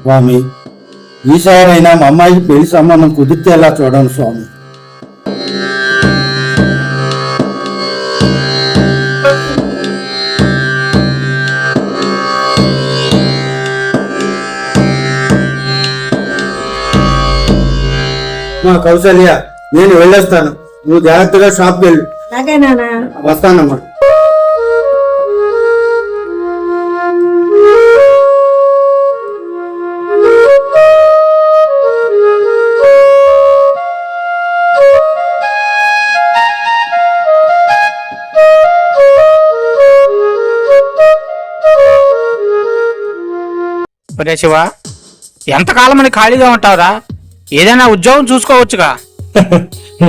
స్వామి, ఈసారైనా మా అమ్మాయికి పెళ్లి సంబంధం కుదిరితే ఎలా చూడండి స్వామి. మా కౌసల్య, నేను వెళ్ళొస్తాను, నువ్వు జాగ్రత్తగా షాప్కి వెళ్ళు. వస్తానమ్మా. శివ, ఎంతకాలం అని ఖాళీగా ఉంటావురా? ఏదైనా ఉద్యోగం చూసుకోవచ్చుగా.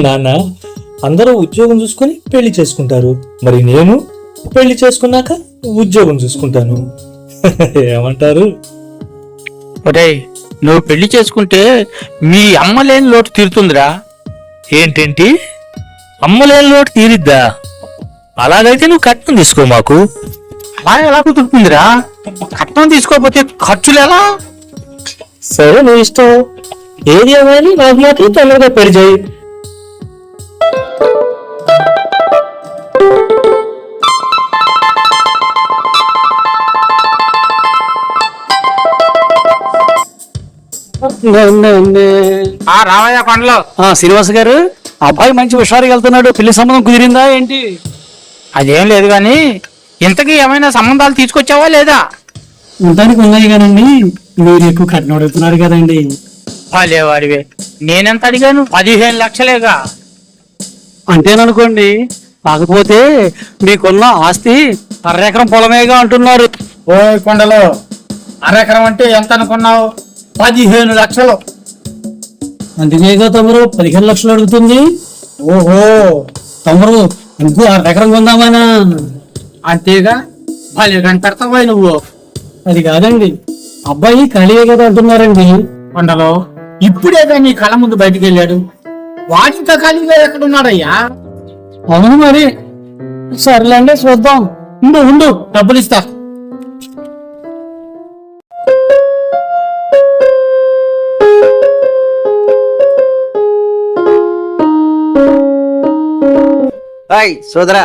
నాన్న, అందరూ ఉద్యోగం చూసుకుని పెళ్లి చేసుకుంటారు, మరి నేను పెళ్లి చేసుకున్నాక ఉద్యోగం చూసుకుంటాను. ఏమంటారు? ఒరే, నువ్వు పెళ్లి చేసుకుంటే మీ అమ్మ లేని లోటు తీరుతుందిరా. ఏంటేంటి? అమ్మలేని లోటు తీరిద్దా? అలాగైతే నువ్వు కట్నం తీసుకో. మాకు అలా ఎలా కుదురుతుందిరా? కట్నం తీసుకోకపోతే ఖర్చులు ఎలా? సరే, నీ ఇష్టం. ఏది ఏమైనా నాకు మాత్రం తొందరగా పెళ్లి చేయి. రావయ్య కొండలో. శ్రీనివాస్ గారు, అబ్బాయి మంచి హుషారుగా వెళ్తున్నాడు. పెళ్లి సంబంధం కుదిరిందా ఏంటి? అదేం లేదు గాని, ఇంతకీ ఏమైనా సంబంధాలు తీసుకొచ్చావా లేదా? ఉండడానికి ఉన్నాయి కానండి, మీరు ఎక్కువ కట్నం అడుగుతున్నారు కదండి. వాడివే, నేనెంత అడిగాను? 15 లక్షలేగా. అంతేననుకోండి, కాకపోతే మీకున్న ఆస్తి 1/2 ఎకరం పొలమేగా అంటున్నారు. ఓ కొండలో, 1/2 ఎకరం అంటే ఎంత అనుకున్నావు? 15 లక్షలు. అందుకేగా తమరు 15 లక్షలు అడుగుతుంది. ఓహో, తమరు ఇంకో 1/2 ఎకరం కొందామనా? అంతేగా. భలే కనపడతావా నువ్వు. అది కాదండి, అబ్బాయి ఖాళీయే కదా అంటున్నారండి. కొండలో, ఇప్పుడేగా నీ కళ్ళ ముందు బయటికి వెళ్ళాడు. వాటితో ఖాళీగా ఎక్కడున్నాడయ్యా? అవును మరి. సర్లేండి, చూద్దాం. ఉండు, డబ్బులు ఇస్తా. సోదరా,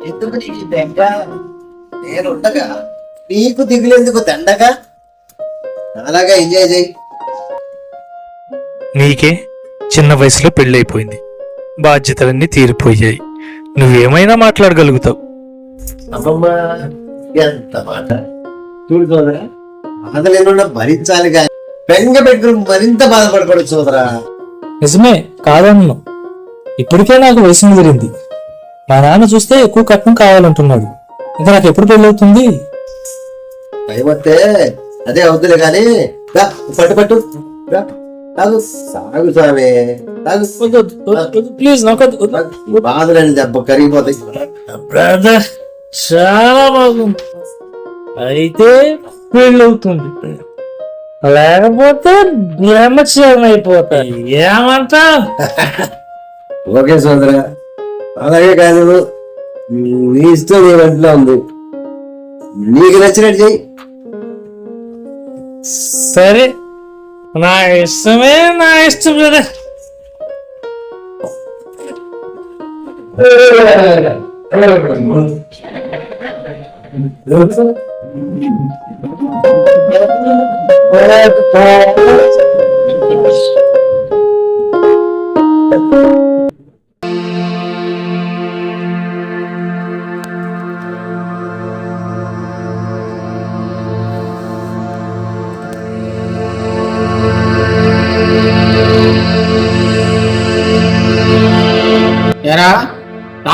ఎందుకు నీకు బెంగ? నేనుండగా నీకు దిగులేందుకు దండగా? అలాగా ఎంజాయ్ చేయి. నీకే చిన్న వయసులో పెళ్ళైపోయింది, బాధ్యతలన్నీ తీరిపోయాయి. నువ్వేమైనా మాట్లాడగలుగుతావు. అమ్మమ్మా, ఎంత మాట! చూడు సోదరా, బాధలేనున్నా భరించాలి కానీ బెంగ పెట్టుకుని మరింత బాధపడకూడదు సోదరా. నిజమే, కాదన్ను. ఇప్పటికే నాకు వయసు ముదిరింది. మా నాన్న చూస్తే ఎక్కువ కట్నం కావాలంటున్నాడు. ఇంకా నాకు ఎప్పుడు పెళ్ళవుతుంది? భయపడితే అదే అవుతుంది కానీ పట్టు తాగు, సాగు స్వామి, ప్లీజ్ నాకు బాధలేని దెబ్బ కరిగిపోతాయి. బ్రదర్, చాలా బాగుంది. అయితే పెళ్ళవుతుంది, లేకపోతే బ్రహ్మచారం అయిపోతాయి. ఏమంటా? ఓకే సోదరా, అలాగే కాదు, నీ ఇష్టం నీ వెంటనే ఉంది. నీకు నచ్చినట్టు చెయ్యి. సరే, నా ఇష్టమే నా ఇష్టం బ్రదర్.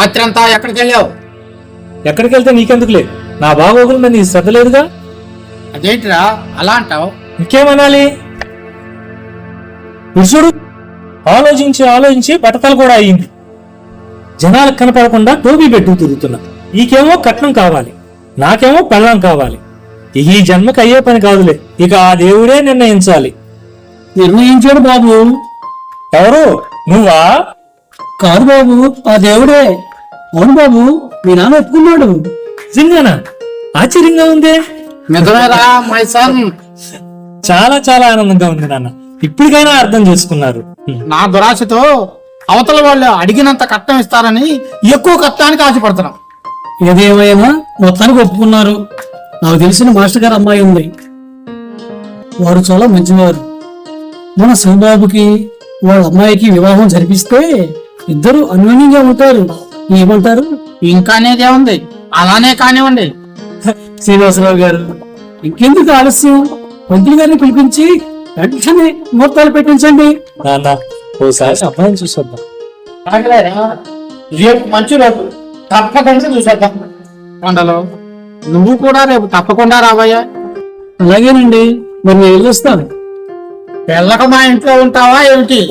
రాత్రి అంతా ఎక్కడికి వెళ్ళావు? ఎక్కడికి వెళ్తే నీకెందుకులే, నా బాగోగుల మీద నీ శ్రద్ధ లేదుగా. అదేంటిరా అలా అంటావు? ఇంకేమనాలి? పురుషుడు ఆలోచించి ఆలోచించి బట్టతలు కూడా అయ్యింది. జనాలకు కనపడకుండా టోపీ పెట్టు తిరుగుతున్నా. నీకేమో కట్నం కావాలి, నాకేమో పెళ్ళం కావాలి. ఈ జన్మకి అయ్యే పని కాదులే, ఇక ఆ దేవుడే నిర్ణయించాలి. నిర్ణయించాడు బాబు. ఎవరు? నువ్వా? కాదు బాబు, ఆ దేవుడే. అవును బాబు, మీ నాన్న ఒప్పుకున్నాడు. నిజంగానా? ఆశ్చర్యంగా ఉందే. నిజమేరా మై సన్. చాలా చాలా ఆనందంగా ఉంది నాన్న. ఇప్పటికైనా అర్థం చేసుకున్నారు. నా దురాశతో అవతల వాళ్ళు అడిగినంత కట్నం ఇస్తారని ఎక్కువ కట్టానికి ఆశపడుతున్నాం. ఏదేమైనా మొత్తానికి ఒప్పుకున్నారు. నాకు తెలిసిన మాస్టర్ గారు అమ్మాయి ఉంది, వారు చాలా మంచివారు. మన శివబాబుకి వాళ్ళ అమ్మాయికి వివాహం జరిపిస్తే ఇద్దరు అన్యోన్యంగా ఉంటారు. ఏమంటారు? ఇంకానేదే ఉంది, అలానే కానివ్వండి. శ్రీనివాసరావు గారు, ఇంకెందుకు ఆలస్యం? పంతులు గారిని పిలిపించి వెంటనే ముహూర్తాలు పెట్టించండి. నాన్న, ఓసారి అబ్బాయిని చూసొద్దాం. రేపు మంచి రోజు, తప్పకుండా చూసేద్దాం. కొండలో నువ్వు కూడా రేపు తప్పకుండా రావయ్యా. అలాగేనండి, మరి నేను వెళ్ళొస్తాను. వెళ్ళక మా ఇంట్లో ఉంటావా ఏమిటి?